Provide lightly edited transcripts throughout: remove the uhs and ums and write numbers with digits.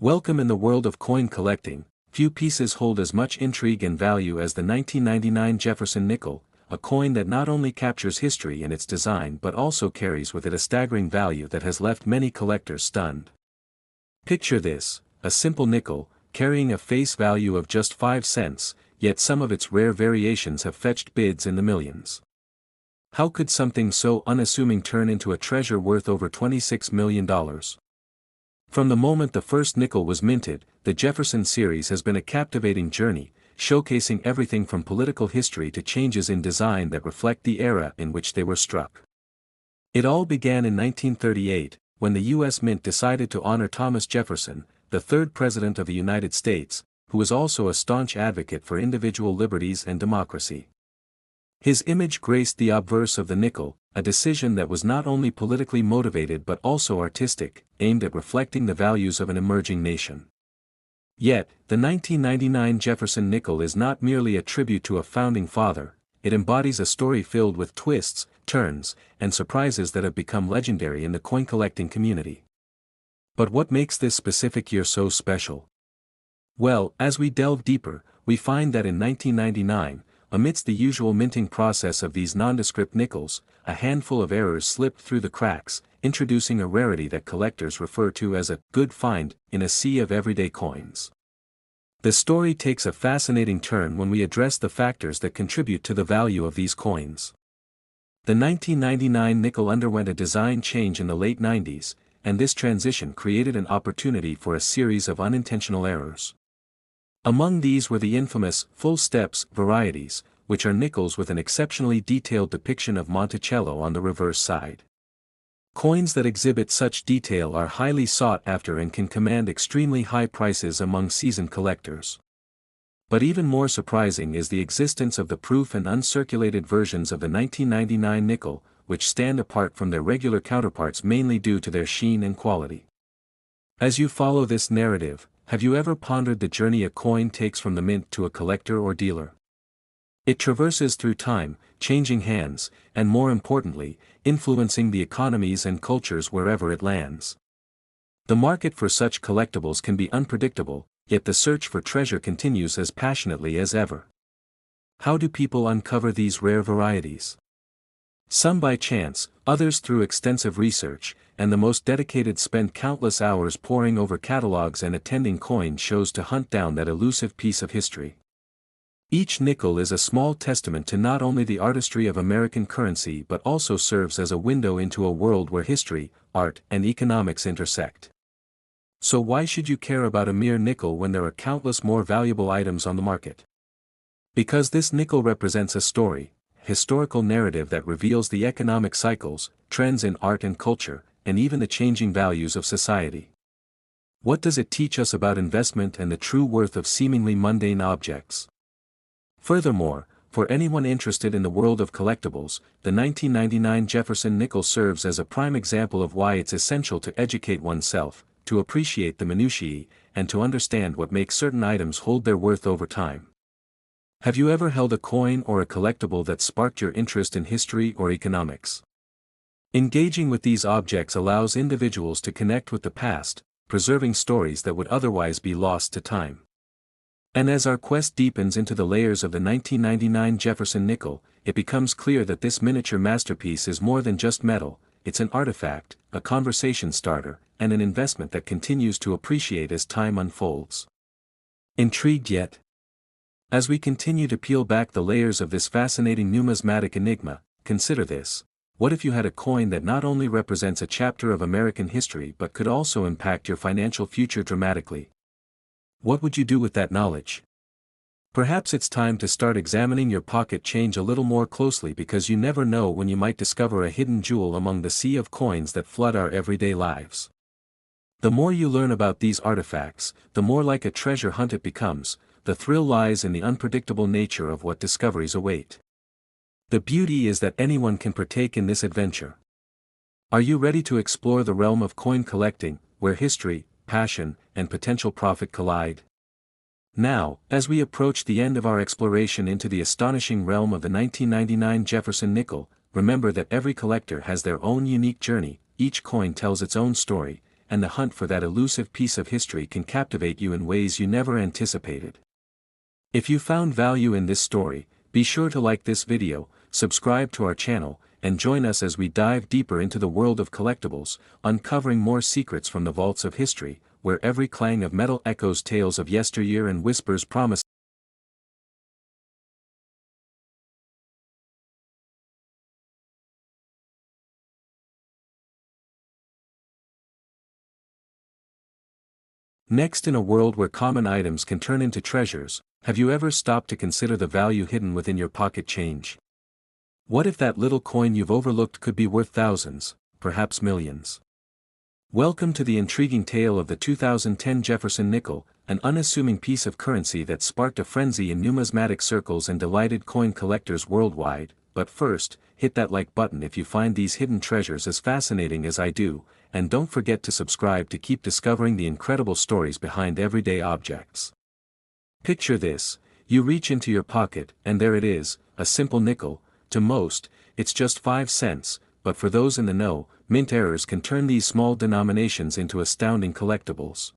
Welcome in the world of coin collecting. Few pieces hold as much intrigue and value as the 1999 Jefferson nickel, a coin that not only captures history in its design but also carries with it a staggering value that has left many collectors stunned. Picture this, a simple nickel, carrying a face value of just 5 cents, yet some of its rare variations have fetched bids in the millions. How could something so unassuming turn into a treasure worth over $26 million? From the moment the first nickel was minted, the Jefferson series has been a captivating journey, showcasing everything from political history to changes in design that reflect the era in which they were struck. It all began in 1938, when the U.S. Mint decided to honor Thomas Jefferson, the third President of the United States, who was also a staunch advocate for individual liberties and democracy. His image graced the obverse of the nickel, a decision that was not only politically motivated but also artistic, aimed at reflecting the values of an emerging nation. Yet, the 1999 Jefferson nickel is not merely a tribute to a founding father, it embodies a story filled with twists, turns, and surprises that have become legendary in the coin collecting community. But what makes this specific year so special? Well, as we delve deeper, we find that in 1999, amidst the usual minting process of these nondescript nickels, a handful of errors slipped through the cracks, introducing a rarity that collectors refer to as a good find in a sea of everyday coins. The story takes a fascinating turn when we address the factors that contribute to the value of these coins. The 1999 nickel underwent a design change in the late 90s, and this transition created an opportunity for a series of unintentional errors. Among these were the infamous full steps varieties, which are nickels with an exceptionally detailed depiction of Monticello on the reverse side. Coins that exhibit such detail are highly sought after and can command extremely high prices among seasoned collectors. But even more surprising is the existence of the proof and uncirculated versions of the 1999 nickel, which stand apart from their regular counterparts mainly due to their sheen and quality. As you follow this narrative, have you ever pondered the journey a coin takes from the mint to a collector or dealer? It traverses through time, changing hands, and more importantly, influencing the economies and cultures wherever it lands. The market for such collectibles can be unpredictable, yet the search for treasure continues as passionately as ever. How do people uncover these rare varieties? Some by chance, others through extensive research, and the most dedicated spend countless hours poring over catalogs and attending coin shows to hunt down that elusive piece of history. Each nickel is a small testament to not only the artistry of American currency but also serves as a window into a world where history, art, and economics intersect. So why should you care about a mere nickel when there are countless more valuable items on the market? Because this nickel represents a story, historical narrative that reveals the economic cycles, trends in art and culture, and even the changing values of society. What does it teach us about investment and the true worth of seemingly mundane objects? Furthermore, for anyone interested in the world of collectibles, the 1999 Jefferson nickel serves as a prime example of why it's essential to educate oneself, to appreciate the minutiae, and to understand what makes certain items hold their worth over time. Have you ever held a coin or a collectible that sparked your interest in history or economics? Engaging with these objects allows individuals to connect with the past, preserving stories that would otherwise be lost to time. And as our quest deepens into the layers of the 1999 Jefferson nickel, it becomes clear that this miniature masterpiece is more than just metal, it's an artifact, a conversation starter, and an investment that continues to appreciate as time unfolds. Intrigued yet? As we continue to peel back the layers of this fascinating numismatic enigma, consider this. What if you had a coin that not only represents a chapter of American history but could also impact your financial future dramatically? What would you do with that knowledge? Perhaps it's time to start examining your pocket change a little more closely because you never know when you might discover a hidden jewel among the sea of coins that flood our everyday lives. The more you learn about these artifacts, the more like a treasure hunt it becomes. The thrill lies in the unpredictable nature of what discoveries await. The beauty is that anyone can partake in this adventure. Are you ready to explore the realm of coin collecting, where history, passion, and potential profit collide? Now, as we approach the end of our exploration into the astonishing realm of the 1999 Jefferson nickel, remember that every collector has their own unique journey, each coin tells its own story, and the hunt for that elusive piece of history can captivate you in ways you never anticipated. If you found value in this story, be sure to like this video, subscribe to our channel, and join us as we dive deeper into the world of collectibles, uncovering more secrets from the vaults of history, where every clang of metal echoes tales of yesteryear and whispers promise. Next, in a world where common items can turn into treasures, have you ever stopped to consider the value hidden within your pocket change? What if that little coin you've overlooked could be worth thousands, perhaps millions? Welcome to the intriguing tale of the 2010 Jefferson nickel, an unassuming piece of currency that sparked a frenzy in numismatic circles and delighted coin collectors worldwide. But first, hit that like button if you find these hidden treasures as fascinating as I do, and don't forget to subscribe to keep discovering the incredible stories behind everyday objects. Picture this: you reach into your pocket, and there it is, a simple nickel. To most, it's just 5 cents, but for those in the know, mint errors can turn these small denominations into astounding collectibles.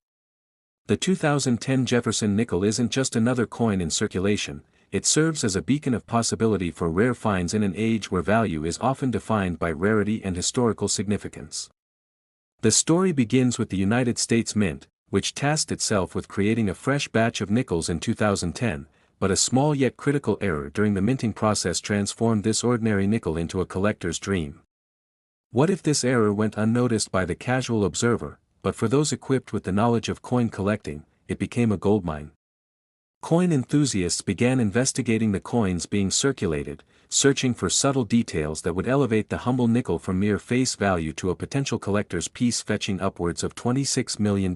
The 2010 Jefferson nickel isn't just another coin in circulation, it serves as a beacon of possibility for rare finds in an age where value is often defined by rarity and historical significance. The story begins with the United States Mint, which tasked itself with creating a fresh batch of nickels in 2010, but a small yet critical error during the minting process transformed this ordinary nickel into a collector's dream. What if this error went unnoticed by the casual observer, but for those equipped with the knowledge of coin collecting, it became a goldmine? Coin enthusiasts began investigating the coins being circulated, searching for subtle details that would elevate the humble nickel from mere face value to a potential collector's piece fetching upwards of $26 million.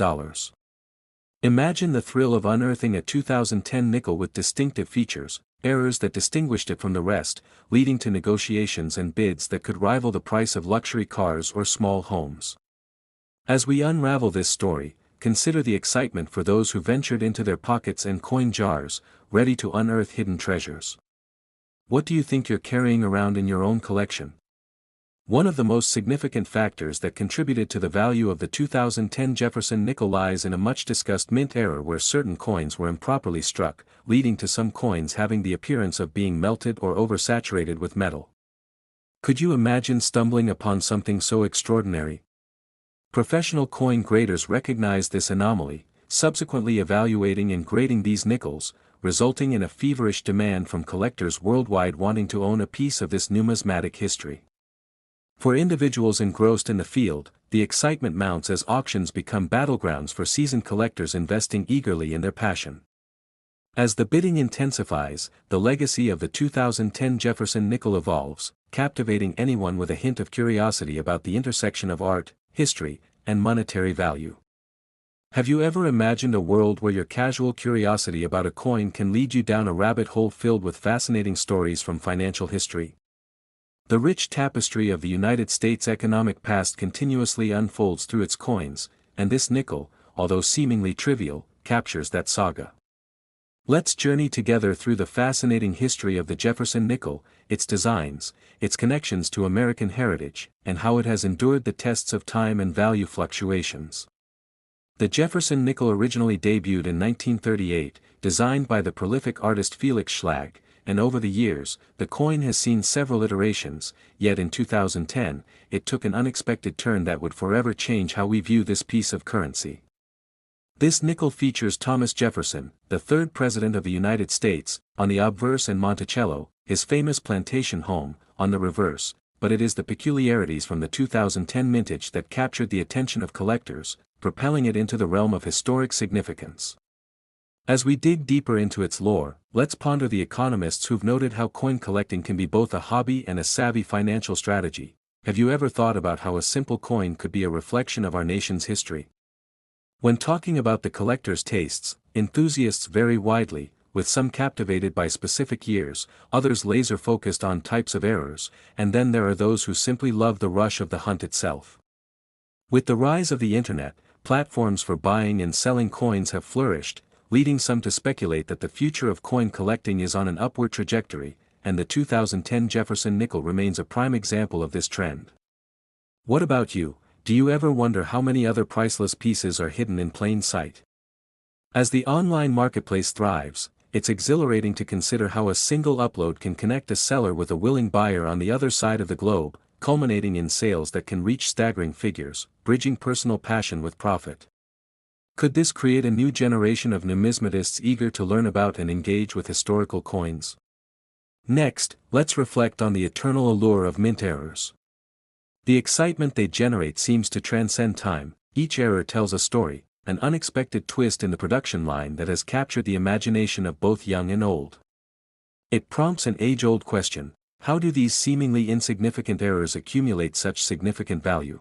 Imagine the thrill of unearthing a 2010 nickel with distinctive features, errors that distinguished it from the rest, leading to negotiations and bids that could rival the price of luxury cars or small homes. As we unravel this story, consider the excitement for those who ventured into their pockets and coin jars, ready to unearth hidden treasures. What do you think you're carrying around in your own collection? One of the most significant factors that contributed to the value of the 2010 Jefferson nickel lies in a much-discussed mint error where certain coins were improperly struck, leading to some coins having the appearance of being melted or oversaturated with metal. Could you imagine stumbling upon something so extraordinary? Professional coin graders recognized this anomaly, subsequently evaluating and grading these nickels, resulting in a feverish demand from collectors worldwide wanting to own a piece of this numismatic history. For individuals engrossed in the field, the excitement mounts as auctions become battlegrounds for seasoned collectors investing eagerly in their passion. As the bidding intensifies, the legacy of the 2010 Jefferson nickel evolves, captivating anyone with a hint of curiosity about the intersection of art, history, and monetary value. Have you ever imagined a world where your casual curiosity about a coin can lead you down a rabbit hole filled with fascinating stories from financial history? The rich tapestry of the United States' economic past continuously unfolds through its coins, and this nickel, although seemingly trivial, captures that saga. Let's journey together through the fascinating history of the Jefferson nickel, its designs, its connections to American heritage, and how it has endured the tests of time and value fluctuations. The Jefferson nickel originally debuted in 1938, designed by the prolific artist Felix Schlag, and over the years, the coin has seen several iterations, yet in 2010, it took an unexpected turn that would forever change how we view this piece of currency. This nickel features Thomas Jefferson, the third President of the United States, on the obverse and Monticello, his famous plantation home, on the reverse, but it is the peculiarities from the 2010 mintage that captured the attention of collectors, propelling it into the realm of historic significance. As we dig deeper into its lore, let's ponder the economists who've noted how coin collecting can be both a hobby and a savvy financial strategy. Have you ever thought about how a simple coin could be a reflection of our nation's history? When talking about the collector's tastes, enthusiasts vary widely, with some captivated by specific years, others laser-focused on types of errors, and then there are those who simply love the rush of the hunt itself. With the rise of the internet, platforms for buying and selling coins have flourished, leading some to speculate that the future of coin collecting is on an upward trajectory, and the 2010 Jefferson nickel remains a prime example of this trend. What about you? do you ever wonder how many other priceless pieces are hidden in plain sight? As the online marketplace thrives, it's exhilarating to consider how a single upload can connect a seller with a willing buyer on the other side of the globe, culminating in sales that can reach staggering figures, bridging personal passion with profit. Could this create a new generation of numismatists eager to learn about and engage with historical coins? Next, let's reflect on the eternal allure of mint errors. The excitement they generate seems to transcend time. Each error tells a story, an unexpected twist in the production line that has captured the imagination of both young and old. It prompts an age-old question: how do these seemingly insignificant errors accumulate such significant value?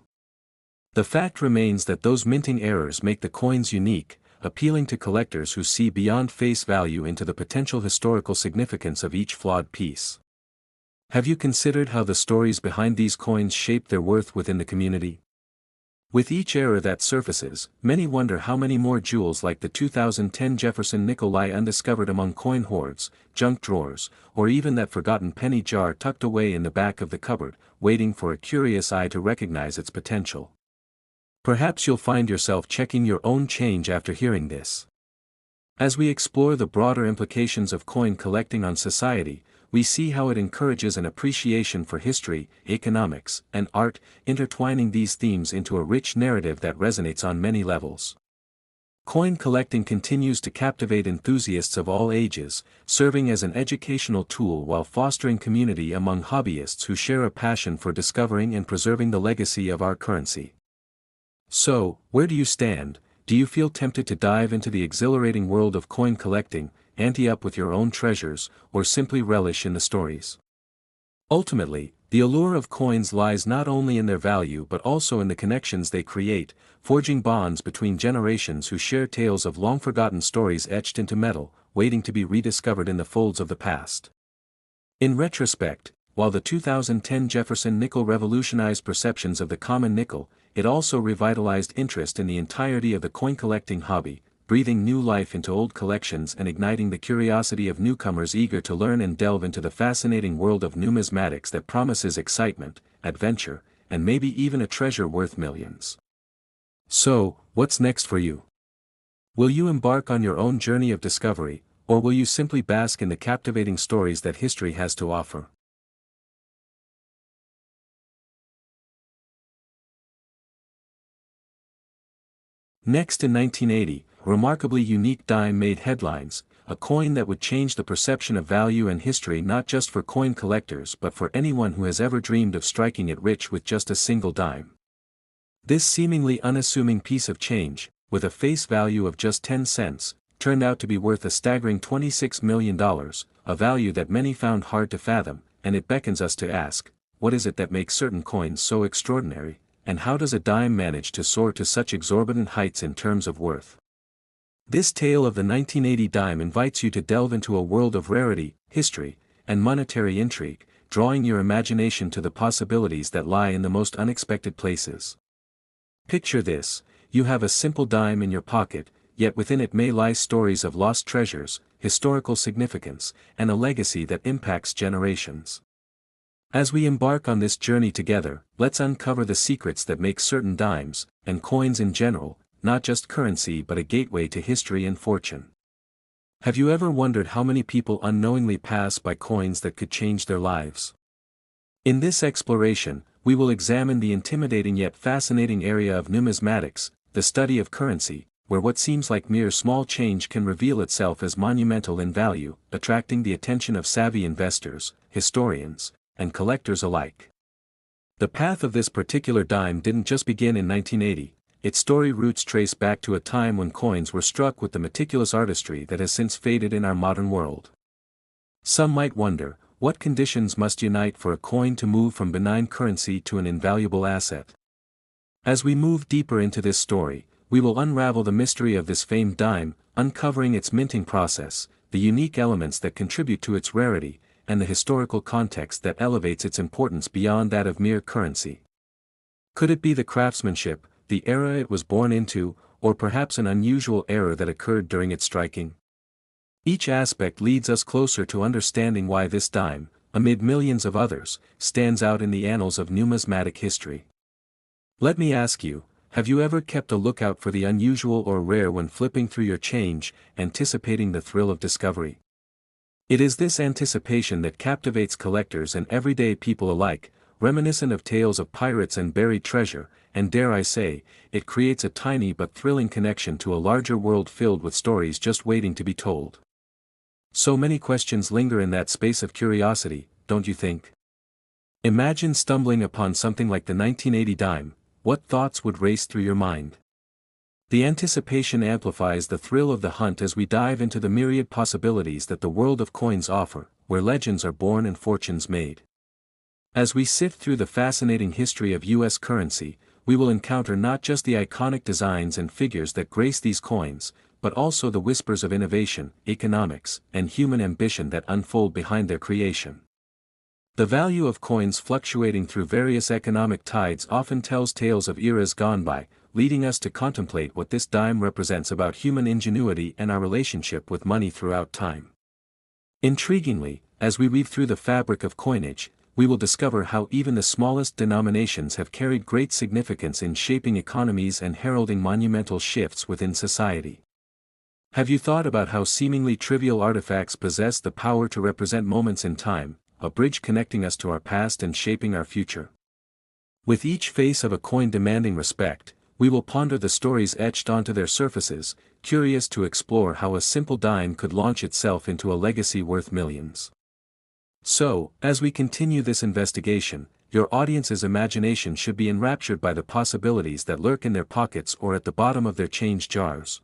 The fact remains that those minting errors make the coins unique, appealing to collectors who see beyond face value into the potential historical significance of each flawed piece. Have you considered how the stories behind these coins shape their worth within the community? With each error that surfaces, many wonder how many more jewels like the 2010 Jefferson nickel lie undiscovered among coin hoards, junk drawers, or even that forgotten penny jar tucked away in the back of the cupboard, waiting for a curious eye to recognize its potential. Perhaps you'll find yourself checking your own change after hearing this. As we explore the broader implications of coin collecting on society, we see how it encourages an appreciation for history, economics, and art, intertwining these themes into a rich narrative that resonates on many levels. Coin collecting continues to captivate enthusiasts of all ages, serving as an educational tool while fostering community among hobbyists who share a passion for discovering and preserving the legacy of our currency. So, where do you stand? Do you feel tempted to dive into the exhilarating world of coin collecting, ante up with your own treasures, or simply relish in the stories? Ultimately, the allure of coins lies not only in their value but also in the connections they create, forging bonds between generations who share tales of long-forgotten stories etched into metal, waiting to be rediscovered in the folds of the past. In retrospect, while the 2010 Jefferson nickel revolutionized perceptions of the common nickel, it also revitalized interest in the entirety of the coin-collecting hobby, breathing new life into old collections and igniting the curiosity of newcomers eager to learn and delve into the fascinating world of numismatics that promises excitement, adventure, and maybe even a treasure worth millions. So, what's next for you? Will you embark on your own journey of discovery, or will you simply bask in the captivating stories that history has to offer? Next, in 1980, a remarkably unique dime made headlines, a coin that would change the perception of value and history not just for coin collectors but for anyone who has ever dreamed of striking it rich with just a single dime. This seemingly unassuming piece of change, with a face value of just 10 cents, turned out to be worth a staggering $26 million, a value that many found hard to fathom, and it beckons us to ask, what is it that makes certain coins so extraordinary? And how does a dime manage to soar to such exorbitant heights in terms of worth? This tale of the 1980 dime invites you to delve into a world of rarity, history, and monetary intrigue, drawing your imagination to the possibilities that lie in the most unexpected places. Picture this: you have a simple dime in your pocket, yet within it may lie stories of lost treasures, historical significance, and a legacy that impacts generations. As we embark on this journey together, let's uncover the secrets that make certain dimes, and coins in general, not just currency but a gateway to history and fortune. Have you ever wondered how many people unknowingly pass by coins that could change their lives? In this exploration, we will examine the intimidating yet fascinating area of numismatics, the study of currency, where what seems like mere small change can reveal itself as monumental in value, attracting the attention of savvy investors, historians, and collectors alike. The path of this particular dime didn't just begin in 1980, its story roots trace back to a time when coins were struck with the meticulous artistry that has since faded in our modern world. Some might wonder, what conditions must unite for a coin to move from benign currency to an invaluable asset? As we move deeper into this story, we will unravel the mystery of this famed dime, uncovering its minting process, the unique elements that contribute to its rarity, and the historical context that elevates its importance beyond that of mere currency. Could it be the craftsmanship, the era it was born into, or perhaps an unusual error that occurred during its striking? Each aspect leads us closer to understanding why this dime, amid millions of others, stands out in the annals of numismatic history. Let me ask you, have you ever kept a lookout for the unusual or rare when flipping through your change, anticipating the thrill of discovery? It is this anticipation that captivates collectors and everyday people alike, reminiscent of tales of pirates and buried treasure, and dare I say, it creates a tiny but thrilling connection to a larger world filled with stories just waiting to be told. So many questions linger in that space of curiosity, don't you think? Imagine stumbling upon something like the 1980 dime, what thoughts would race through your mind? The anticipation amplifies the thrill of the hunt as we dive into the myriad possibilities that the world of coins offer, where legends are born and fortunes made. As we sift through the fascinating history of U.S. currency, we will encounter not just the iconic designs and figures that grace these coins, but also the whispers of innovation, economics, and human ambition that unfold behind their creation. The value of coins fluctuating through various economic tides often tells tales of eras gone by, leading us to contemplate what this dime represents about human ingenuity and our relationship with money throughout time. Intriguingly, as we weave through the fabric of coinage, we will discover how even the smallest denominations have carried great significance in shaping economies and heralding monumental shifts within society. Have you thought about how seemingly trivial artifacts possess the power to represent moments in time, a bridge connecting us to our past and shaping our future? With each face of a coin demanding respect, we will ponder the stories etched onto their surfaces, curious to explore how a simple dime could launch itself into a legacy worth millions. So, as we continue this investigation, your audience's imagination should be enraptured by the possibilities that lurk in their pockets or at the bottom of their change jars.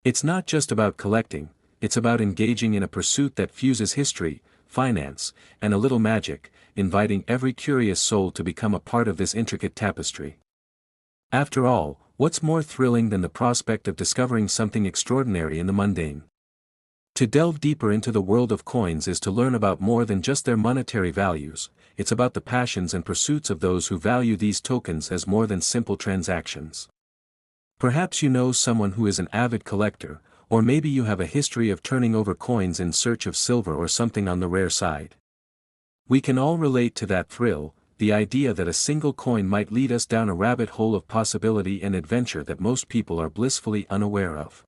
It's not just about collecting, it's about engaging in a pursuit that fuses history, finance, and a little magic, inviting every curious soul to become a part of this intricate tapestry. After all, what's more thrilling than the prospect of discovering something extraordinary in the mundane? To delve deeper into the world of coins is to learn about more than just their monetary values, it's about the passions and pursuits of those who value these tokens as more than simple transactions. Perhaps you know someone who is an avid collector, or maybe you have a history of turning over coins in search of silver or something on the rare side. We can all relate to that thrill, the idea that a single coin might lead us down a rabbit hole of possibility and adventure that most people are blissfully unaware of.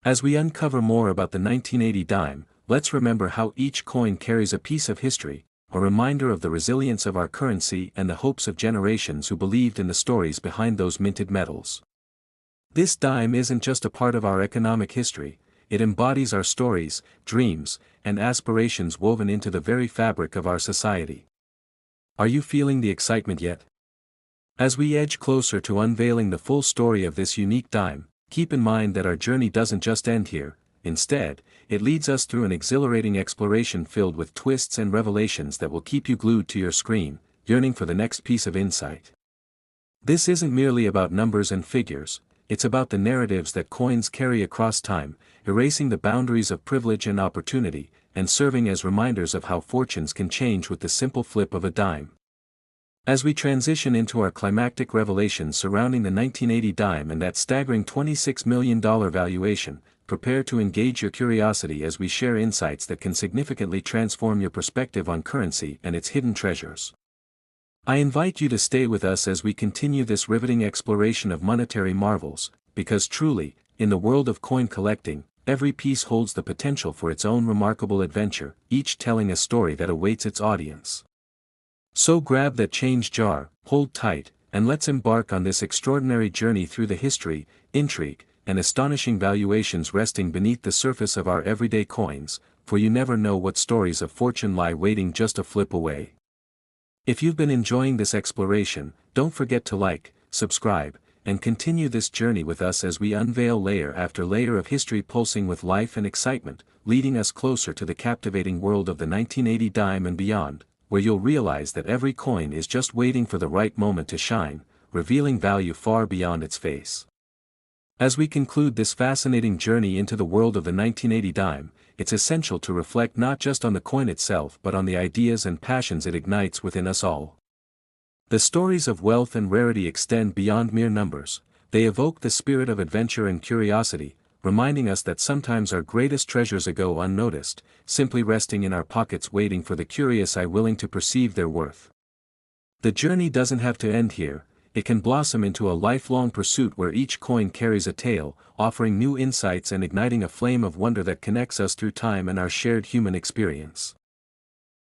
As we uncover more about the 1980 dime, let's remember how each coin carries a piece of history, a reminder of the resilience of our currency and the hopes of generations who believed in the stories behind those minted metals. This dime isn't just a part of our economic history, it embodies our stories, dreams, and aspirations woven into the very fabric of our society. Are you feeling the excitement yet? As we edge closer to unveiling the full story of this unique dime, keep in mind that our journey doesn't just end here. Instead, it leads us through an exhilarating exploration filled with twists and revelations that will keep you glued to your screen, yearning for the next piece of insight. This isn't merely about numbers and figures, it's about the narratives that coins carry across time, erasing the boundaries of privilege and opportunity, and serving as reminders of how fortunes can change with the simple flip of a dime. As we transition into our climactic revelations surrounding the 1980 dime and that staggering $26 million valuation, prepare to engage your curiosity as we share insights that can significantly transform your perspective on currency and its hidden treasures. I invite you to stay with us as we continue this riveting exploration of monetary marvels, because truly, in the world of coin collecting, every piece holds the potential for its own remarkable adventure, each telling a story that awaits its audience. So grab that change jar, hold tight, and let's embark on this extraordinary journey through the history, intrigue, and astonishing valuations resting beneath the surface of our everyday coins, for you never know what stories of fortune lie waiting just a flip away. If you've been enjoying this exploration, don't forget to like, subscribe, and continue this journey with us as we unveil layer after layer of history pulsing with life and excitement, leading us closer to the captivating world of the 1980 dime and beyond, where you'll realize that every coin is just waiting for the right moment to shine, revealing value far beyond its face. As we conclude this fascinating journey into the world of the 1980 dime, it's essential to reflect not just on the coin itself but on the ideas and passions it ignites within us all. The stories of wealth and rarity extend beyond mere numbers, they evoke the spirit of adventure and curiosity, reminding us that sometimes our greatest treasures go unnoticed, simply resting in our pockets waiting for the curious eye willing to perceive their worth. The journey doesn't have to end here, it can blossom into a lifelong pursuit where each coin carries a tale, offering new insights and igniting a flame of wonder that connects us through time and our shared human experience.